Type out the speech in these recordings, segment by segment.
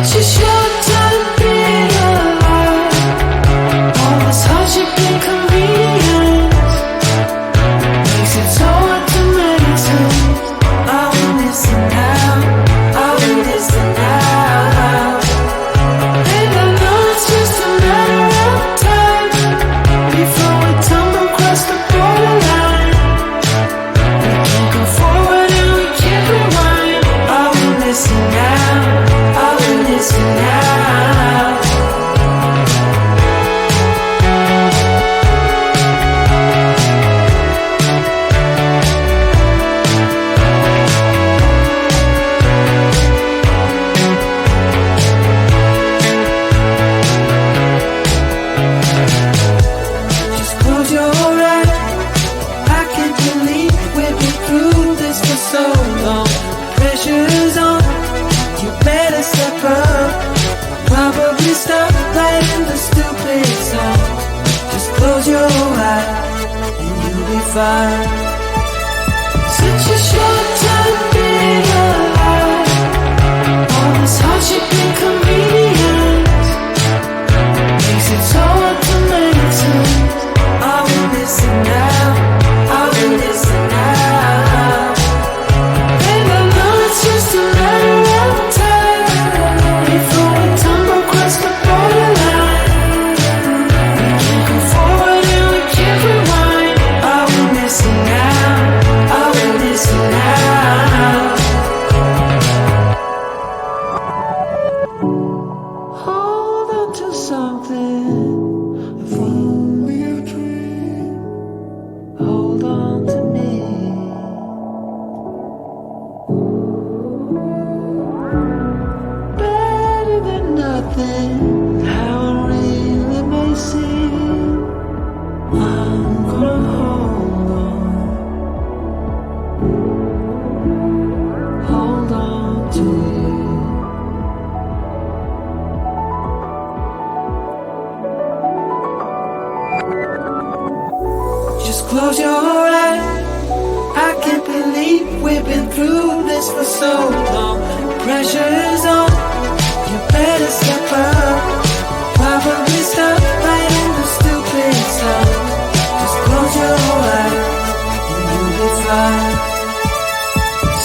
Such a short time to be alive. All this hardship and convenience makes it so hard to make sense. I want this now, I want this now. And I know it's just a matter of time before we tumble across the borderline. We can't go forward and we can't rewind. I want this now, I want this now. Just close your eyes. I can't believe we've been through this for so long. Pressure's on, you better step up. Probably stop playing the stupid song. Just close your eyes and you'll be fine. Such a short time to be alive. All this hardship and convenience makes it so hard to make sense. I want this now, I want this now. And I know it's just a matter of time before we tumble across the borderline. We can't go forward and we can't rewind. I want this now, I want this now. Hold on to something, if only a dream. Hold on to me. Better than nothing, how it really may seem. I'm gonna hold on to you. Just close your eyes. I can't believe we've been through this for so long. Pressure is on, you better step up. Probably stop playing the stupid song. Just close your eyes and you'll be fine.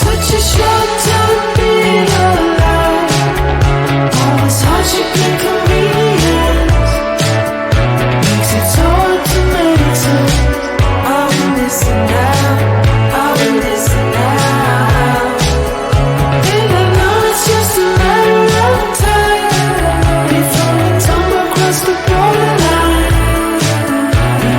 Such a short time to be alive. All this hardship and convenience makes it so hard to make sense. I want this now, I want this now. And I know it's just a matter of time before we tumble across the borderline. We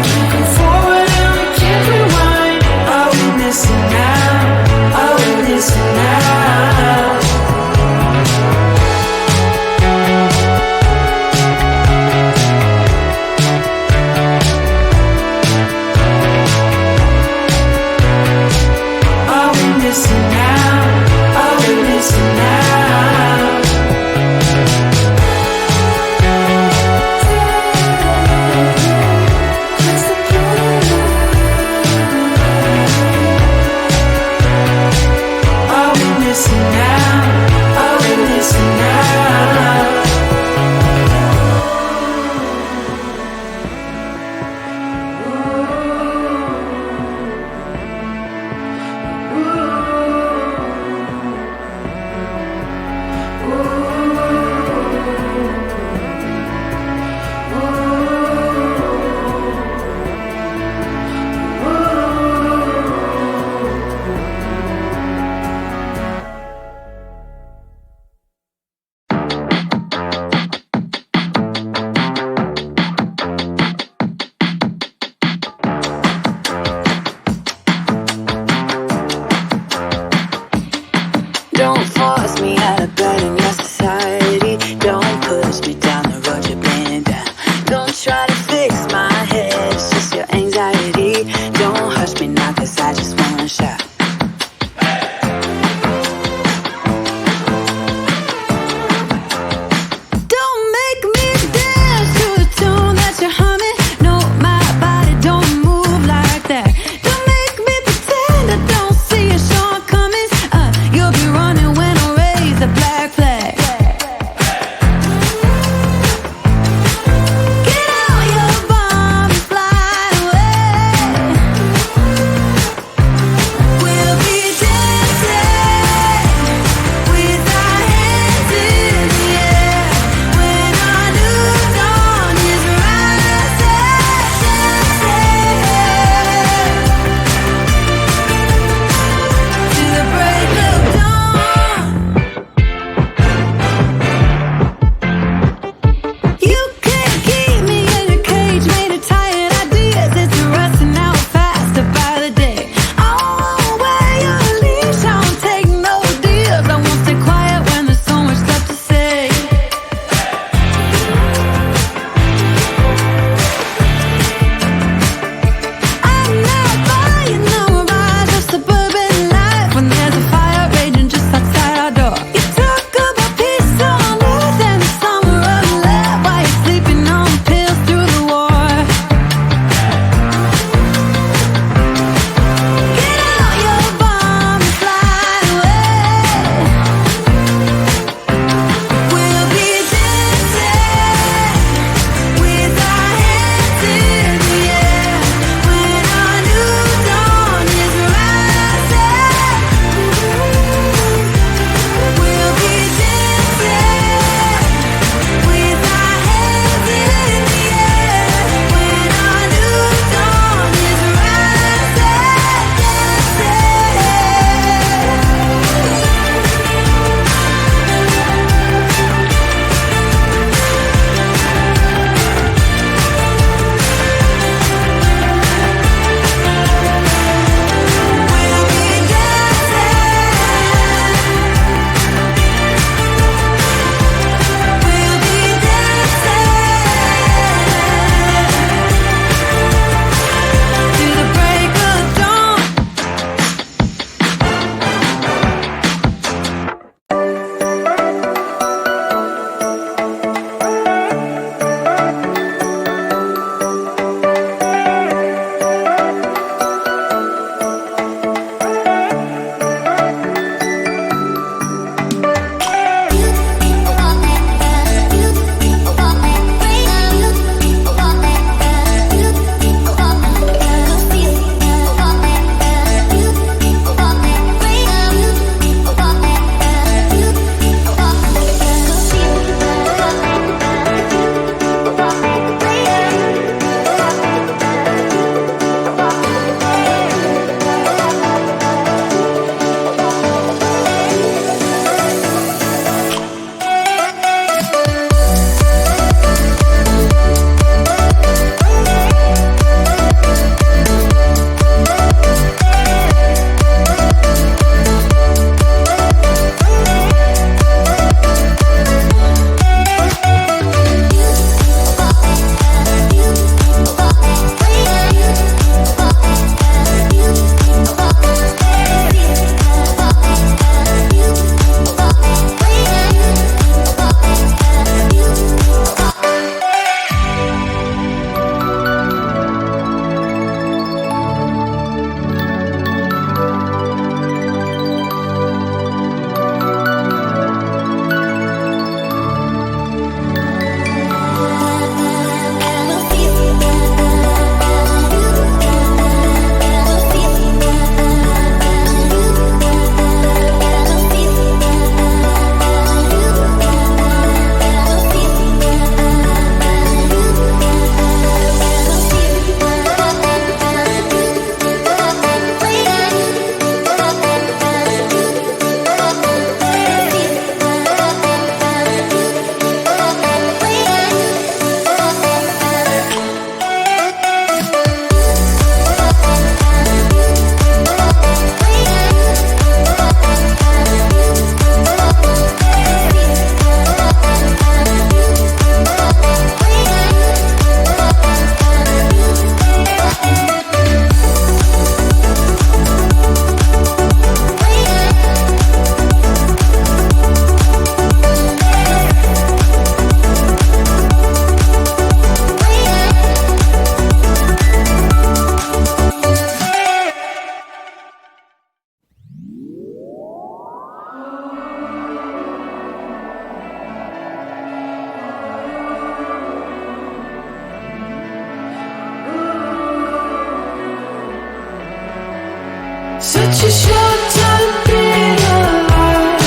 Such a short time being alive.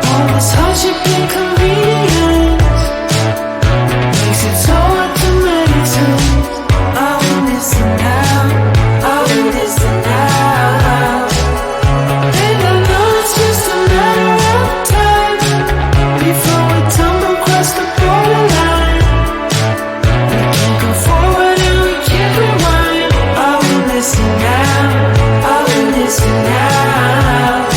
All this hardship and convenience makes it so hard to make sense. Are we missing out? Are we missing out? And I know it's just a matter of time before we tumble across the borderline. We can't go forward and we can't rewind. Are we missing out? Are we missing out?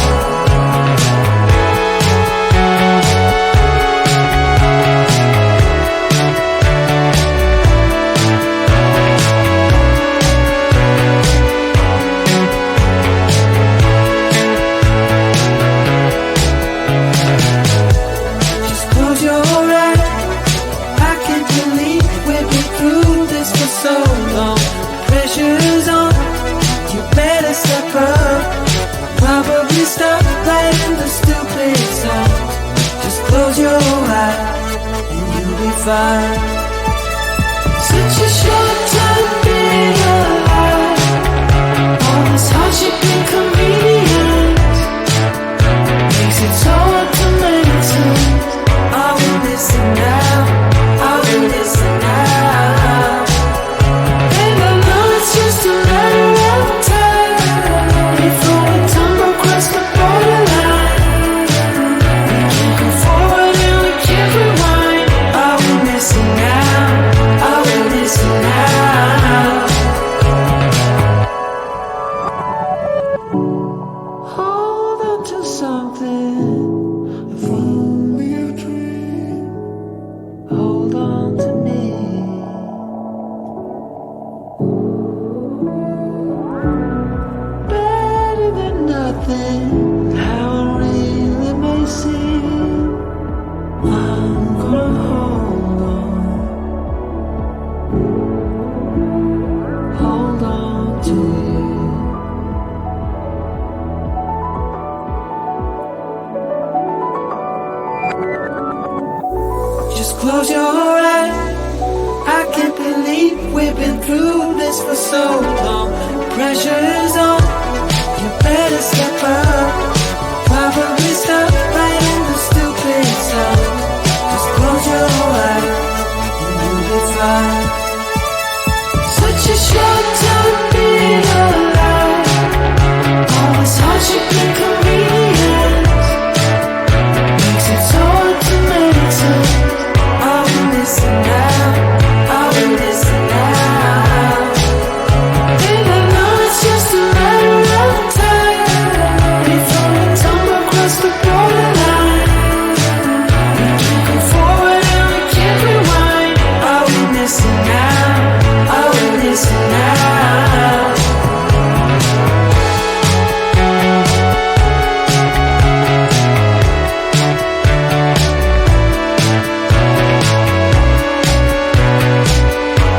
Just close your eyes. I can't believe we've been through this for so long. Pressure's on. You better step up. Probably stop playing the stupid song. Just close your eyes and you'll be fine. Such a short time being alive. All this hardship and convenience makes it so hard to make sense. Are we missing out? Are we missing out? And I know it's just a matter of time before we tumble across the borderline. We can't go forward and we can't rewind. Are we missing out? Are we missing out? Hold on to something. If only a dream. Hold on to me. Better than nothing. How it really may seem. I'm gonna hold on to you. Just close your eyes. I can't believe we've been through this for so long. Pressure is on. You better step up. Probably stop playing the stupid song. Just close your eyes and you'll be fine. Such a short time being alive. All this hardship and convenience makes it so hard to make sense. Are we missing out? Are we missing out? And I know it's just a matter of time before we tumble across the borderline. We can't go forward and we can't rewind. Are we missing out? Are we missing out?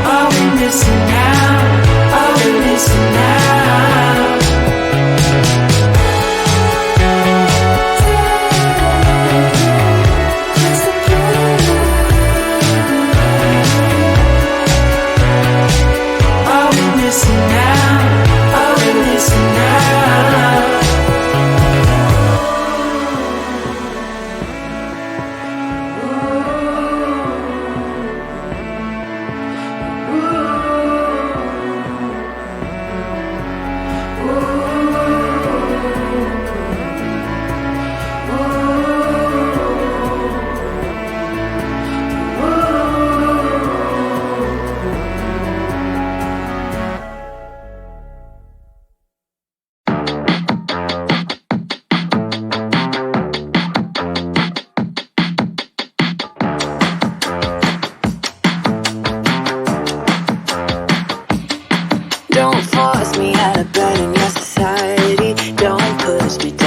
Are we missing out? Are we missing out? Are we missing out? Are we missing out? Don't force me out of bed in your society. Don't push me down.